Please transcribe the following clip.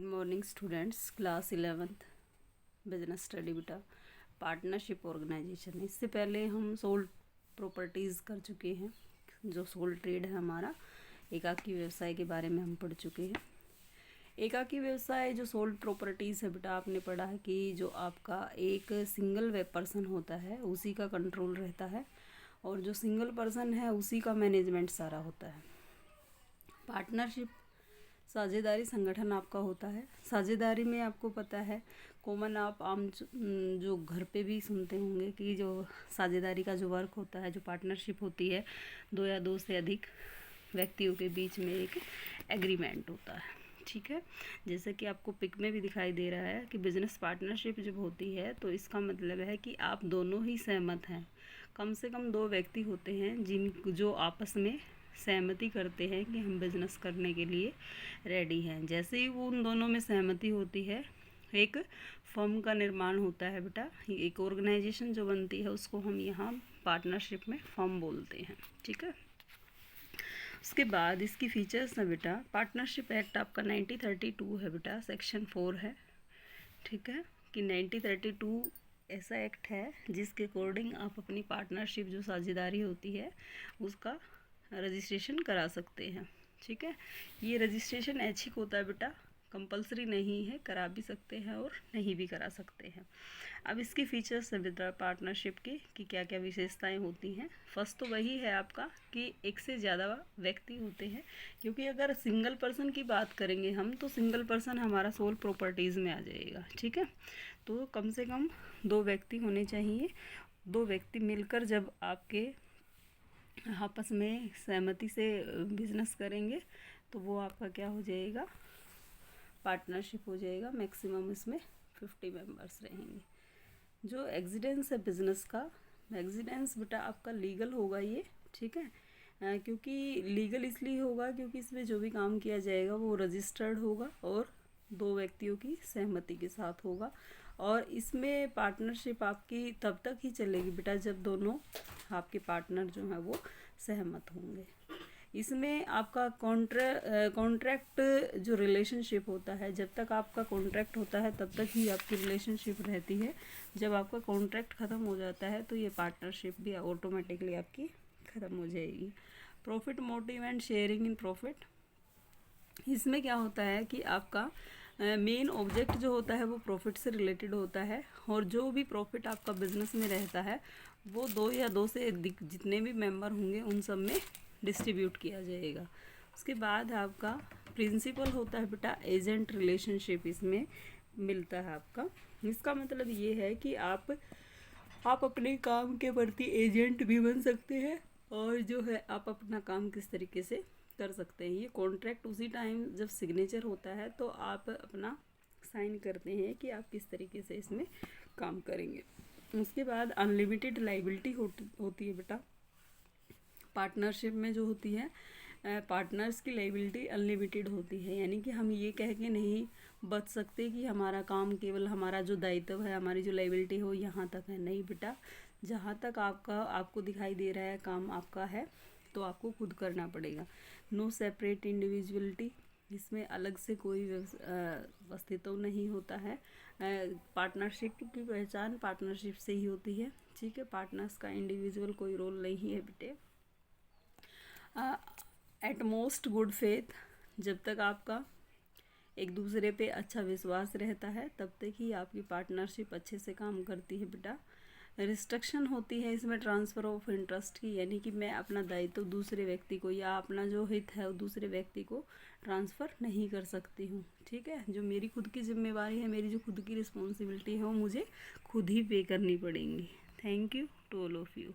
Morning students, class 11th business study बेटा, partnership organisation. इससे पहले हम सोल प्रॉपर्टीज़ कर चुके हैं। जो सोल ट्रेड है हमारा, एकाकी व्यवसाय के बारे में हम पढ़ चुके हैं। एकाकी व्यवसाय जो सोल प्रॉपर्टीज़ है बेटा, आपने पढ़ा है कि जो आपका एक सिंगल वेब पर्सन होता है उसी का कंट्रोल रहता है, और जो सिंगल पर्सन है उसी का मैनेजमेंट सारा होता है। पार्टनरशिप साझेदारी संगठन आपका होता है। साझेदारी में आपको पता है, कॉमन आप आम जो घर पे भी सुनते होंगे कि जो साझेदारी का जो वर्क होता है, जो पार्टनरशिप होती है, दो या दो से अधिक व्यक्तियों के बीच में एक एग्रीमेंट होता है। ठीक है, जैसे कि आपको पिक में भी दिखाई दे रहा है कि बिजनेस पार्टनरशिप जब होती है तो इसका मतलब है कि आप दोनों ही सहमत हैं। कम से कम दो व्यक्ति होते हैं जो आपस में सहमति करते हैं कि हम बिजनेस करने के लिए रेडी हैं। जैसे ही वो उन दोनों में सहमति होती है, एक फर्म का निर्माण होता है बेटा। एक ऑर्गेनाइजेशन जो बनती है उसको हम यहाँ पार्टनरशिप में फर्म बोलते हैं। ठीक है, उसके बाद इसकी फीचर्स है बेटा। पार्टनरशिप एक्ट आपका 1932 है बेटा, सेक्शन 4 है। ठीक है, कि 1932 ऐसा एक्ट है जिसके अकॉर्डिंग आप अपनी पार्टनरशिप जो साझेदारी होती है उसका रजिस्ट्रेशन करा सकते हैं। ठीक है, ये रजिस्ट्रेशन ऐच्छिक होता है बेटा, कंपलसरी नहीं है, करा भी सकते हैं और नहीं भी करा सकते हैं। अब इसकी फीचर्स है बेटा पार्टनरशिप की कि क्या क्या विशेषताएं होती हैं। फर्स्ट तो वही है आपका कि एक से ज़्यादा व्यक्ति होते हैं, क्योंकि अगर सिंगल पर्सन की बात करेंगे हम तो सिंगल पर्सन हमारा सोल प्रॉपर्टीज़ में आ जाएगा। ठीक है, तो कम से कम दो व्यक्ति होने चाहिए। दो व्यक्ति मिलकर जब आपके आपस में सहमति से बिजनेस करेंगे तो वो आपका क्या हो जाएगा, पार्टनरशिप हो जाएगा। मैक्सिमम इसमें 50 मेंबर्स रहेंगे। जो एग्जिडेंस है बिजनेस का, एग्जिडेंस बेटा आपका लीगल होगा ये। ठीक है, क्योंकि लीगल इसलिए होगा क्योंकि इसमें जो भी काम किया जाएगा वो रजिस्टर्ड होगा और दो व्यक्तियों की सहमति के साथ होगा। और इसमें पार्टनरशिप आपकी तब तक ही चलेगी बेटा जब दोनों आपके पार्टनर जो हैं वो सहमत होंगे। इसमें आपका कॉन्ट्रैक्ट जो रिलेशनशिप होता है, जब तक आपका कॉन्ट्रैक्ट होता है तब तक ही आपकी रिलेशनशिप रहती है। जब आपका कॉन्ट्रैक्ट ख़त्म हो जाता है तो ये पार्टनरशिप भी ऑटोमेटिकली आपकी ख़त्म हो जाएगी। Profit motive and sharing in profit, इसमें क्या होता है कि आपका मेन ऑब्जेक्ट जो होता है वो प्रॉफिट से रिलेटेड होता है, और जो भी प्रॉफिट आपका बिजनेस में रहता है वो दो या दो से अधिक जितने भी मेंबर होंगे उन सब में डिस्ट्रीब्यूट किया जाएगा। उसके बाद आपका प्रिंसिपल होता है बेटा एजेंट रिलेशनशिप, इसमें मिलता है आपका। इसका मतलब ये है कि आप अपने काम के प्रति एजेंट भी बन सकते हैं, और जो है आप अपना काम किस तरीके से कर सकते हैं। ये कॉन्ट्रैक्ट उसी टाइम जब सिग्नेचर होता है तो आप अपना साइन करते हैं कि आप किस तरीके से इसमें काम करेंगे। उसके बाद अनलिमिटेड लाइबिलिटी होती है बेटा पार्टनरशिप में जो होती है। पार्टनर्स की लाइबिलिटी अनलिमिटेड होती है, यानी कि हम ये कह के नहीं बच सकते कि हमारा काम केवल हमारा जो दायित्व है, हमारी जो लाइबिलिटी हो यहाँ तक है। नहीं बेटा, जहाँ तक आपको दिखाई दे रहा है काम आपका है तो आपको खुद करना पड़ेगा। नो सेपरेट इंडिविजुअलिटी, इसमें अलग से कोई अस्तित्व नहीं होता है। पार्टनरशिप की पहचान पार्टनरशिप से ही होती है। ठीक है, पार्टनर्स का इंडिविजुअल कोई रोल नहीं है बेटे। एट मोस्ट गुड फेथ, जब तक आपका एक दूसरे पे अच्छा विश्वास रहता है तब तक ही आपकी पार्टनरशिप अच्छे से काम करती है बेटा। रिस्ट्रिक्शन होती है इसमें ट्रांसफ़र ऑफ इंटरेस्ट की, यानी कि मैं अपना दायित्व दूसरे व्यक्ति को या अपना जो हित है वो दूसरे व्यक्ति को ट्रांसफ़र नहीं कर सकती हूँ। ठीक है, जो मेरी खुद की जिम्मेवारी है, मेरी जो खुद की रिस्पॉन्सिबिलिटी है वो मुझे खुद ही पे करनी पड़ेंगी। Thank you to all of you.